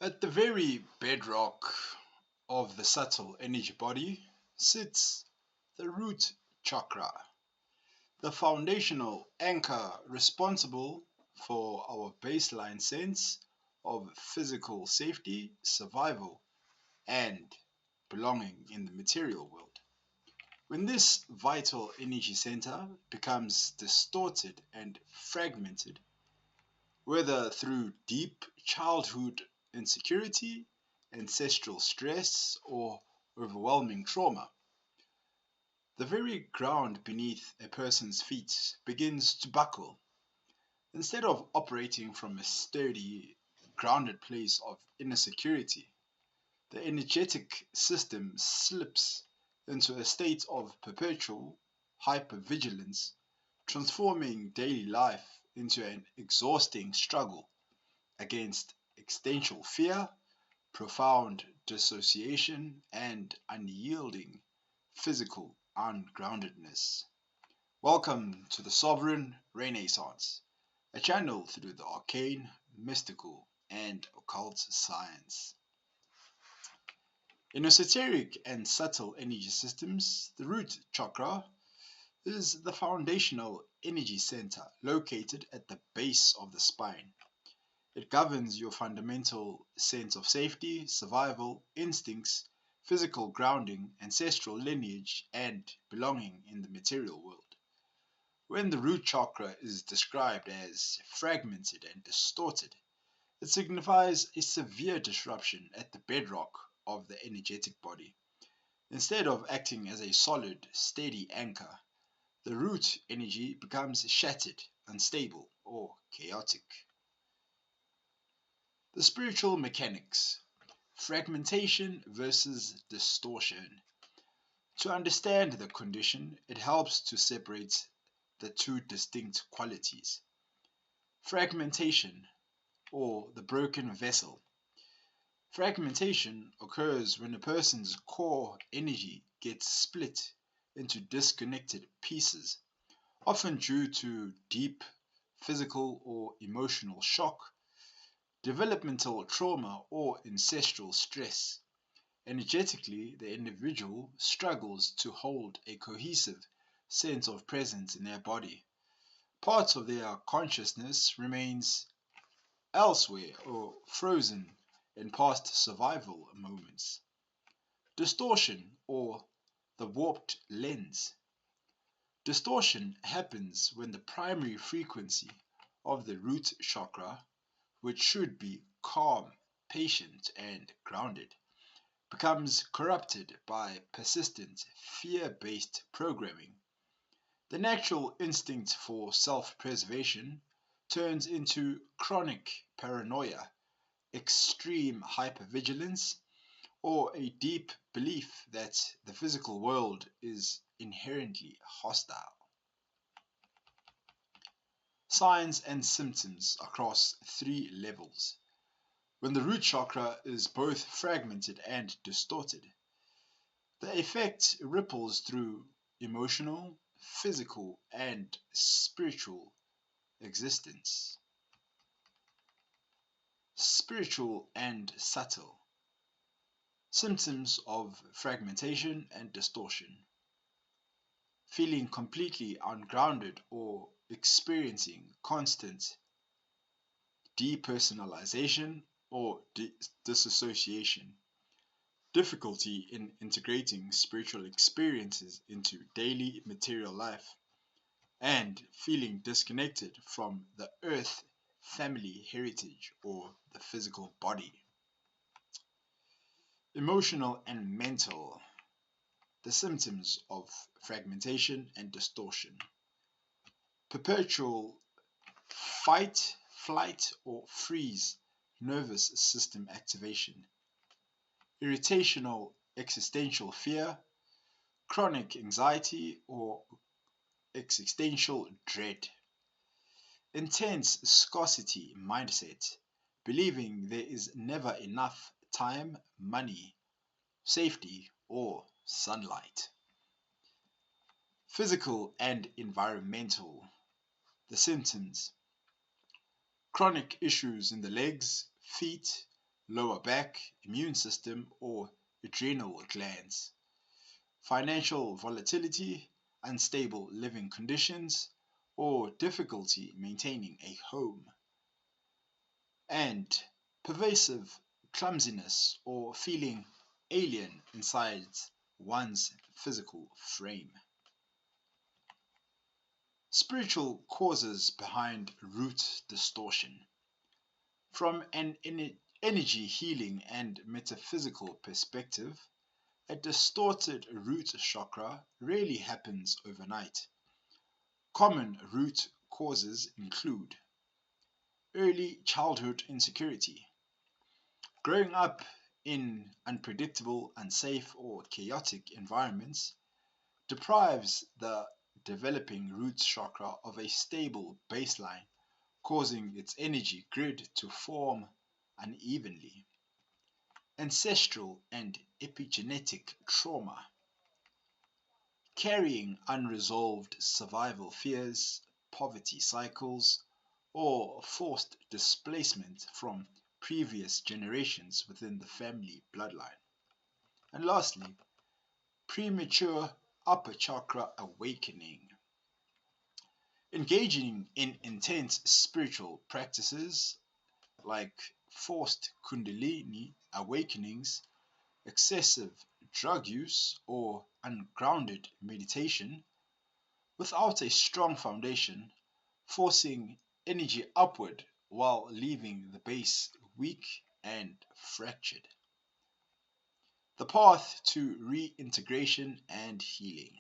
At the very bedrock of the subtle energy body sits the root chakra, the foundational anchor responsible for our baseline sense of physical safety, survival, and belonging in the material world. When this vital energy center becomes distorted and fragmented, whether through deep childhood insecurity, ancestral stress, or overwhelming trauma, the very ground beneath a person's feet begins to buckle. Instead of operating from a sturdy, grounded place of inner security, the energetic system slips into a state of perpetual hypervigilance, transforming daily life into an exhausting struggle against existential fear, profound dissociation, and unyielding physical ungroundedness. Welcome to the Sovereign Renaissance, a channel through the arcane, mystical, and occult science. In esoteric and subtle energy systems, the root chakra is the foundational energy center located at the base of the spine. It governs your fundamental sense of safety, survival, instincts, physical grounding, ancestral lineage, and belonging in the material world. When the root chakra is described as fragmented and distorted, it signifies a severe disruption at the bedrock of the energetic body. Instead of acting as a solid, steady anchor, the root energy becomes shattered, unstable, or chaotic. The spiritual mechanics, fragmentation versus distortion. To understand the condition, it helps to separate the two distinct qualities. Fragmentation, or the broken vessel. Fragmentation occurs when a person's core energy gets split into disconnected pieces, often due to deep physical or emotional shock, developmental trauma, or ancestral stress. Energetically, the individual struggles to hold a cohesive sense of presence in their body. Parts of their consciousness remains elsewhere or frozen in past survival moments. Distortion, or the warped lens. Distortion happens when the primary frequency of the root chakra, which should be calm, patient, and grounded, becomes corrupted by persistent fear-based programming. The natural instinct for self-preservation turns into chronic paranoia, extreme hypervigilance, or a deep belief that the physical world is inherently hostile. Signs and symptoms across three levels. When the root chakra is both fragmented and distorted, the effect ripples through emotional, physical, and spiritual existence. Spiritual and subtle. Symptoms of fragmentation and distortion. Feeling completely ungrounded or experiencing constant depersonalization or disassociation. Difficulty in integrating spiritual experiences into daily material life, and feeling disconnected from the earth family heritage or the physical body. Emotional and mental. The symptoms of fragmentation and distortion. Perpetual fight, flight, or freeze nervous system activation. Irritational existential fear, chronic anxiety, or existential dread. Intense scarcity mindset, believing there is never enough time, money, safety, or sunlight. Physical and environmental. The symptoms: chronic issues in the legs, feet, lower back, immune system, or adrenal glands, financial volatility, unstable living conditions, or difficulty maintaining a home, and pervasive clumsiness or feeling alien inside one's physical frame. Spiritual causes behind root distortion. From an energy healing and metaphysical perspective, a distorted root chakra rarely happens overnight. Common root causes include early childhood insecurity. Growing up in unpredictable, unsafe, or chaotic environments deprives the developing root chakra of a stable baseline, causing its energy grid to form unevenly. Ancestral and epigenetic trauma. Carrying unresolved survival fears, poverty cycles, or forced displacement from previous generations within the family bloodline. And lastly, premature upper chakra awakening. Engaging in intense spiritual practices like forced kundalini awakenings, excessive drug use, or ungrounded meditation without a strong foundation, forcing energy upward while leaving the base weak and fractured. The path to reintegration and healing.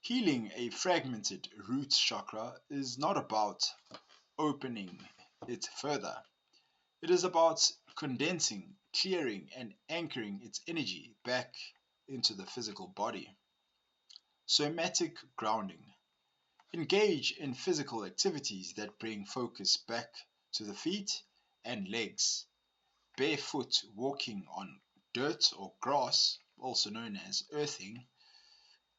Healing a fragmented root chakra is not about opening it further. It is about condensing, clearing, and anchoring its energy back into the physical body. Somatic grounding. Engage in physical activities that bring focus back to the feet and legs. Barefoot walking on dirt or grass, also known as earthing,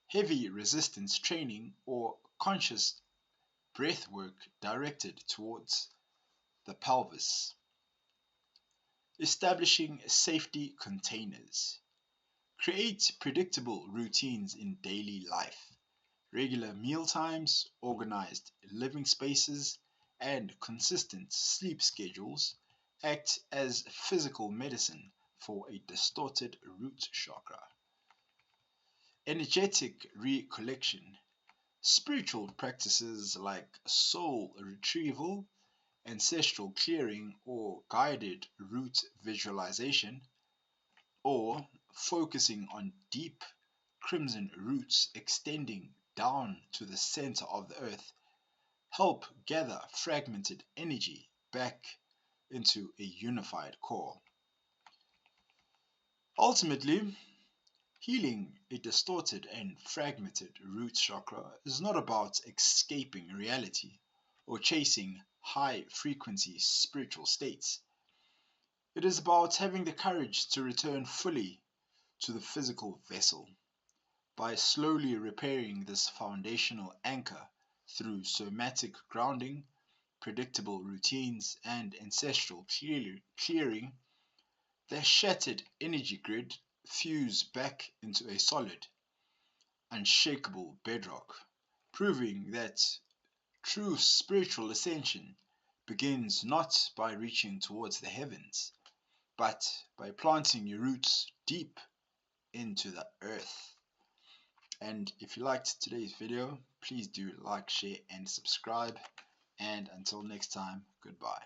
heavy resistance training, or conscious breath work directed towards the pelvis. Establishing safety containers. Create predictable routines in daily life. Regular meal times, organized living spaces, and consistent sleep schedules act as physical medicine for a distorted root chakra. Energetic recollection. Spiritual practices like soul retrieval, ancestral clearing, or guided root visualization, or focusing on deep crimson roots extending down to the center of the earth, help gather fragmented energy back into a unified core. Ultimately, healing a distorted and fragmented root chakra is not about escaping reality or chasing high frequency spiritual states. It is about having the courage to return fully to the physical vessel. By slowly repairing this foundational anchor through somatic grounding, predictable routines, and ancestral clearing, the shattered energy grid fuse back into a solid, unshakable bedrock, proving that true spiritual ascension begins not by reaching towards the heavens, but by planting your roots deep into the earth. And if you liked today's video, please do like, share, and subscribe. And until next time, goodbye.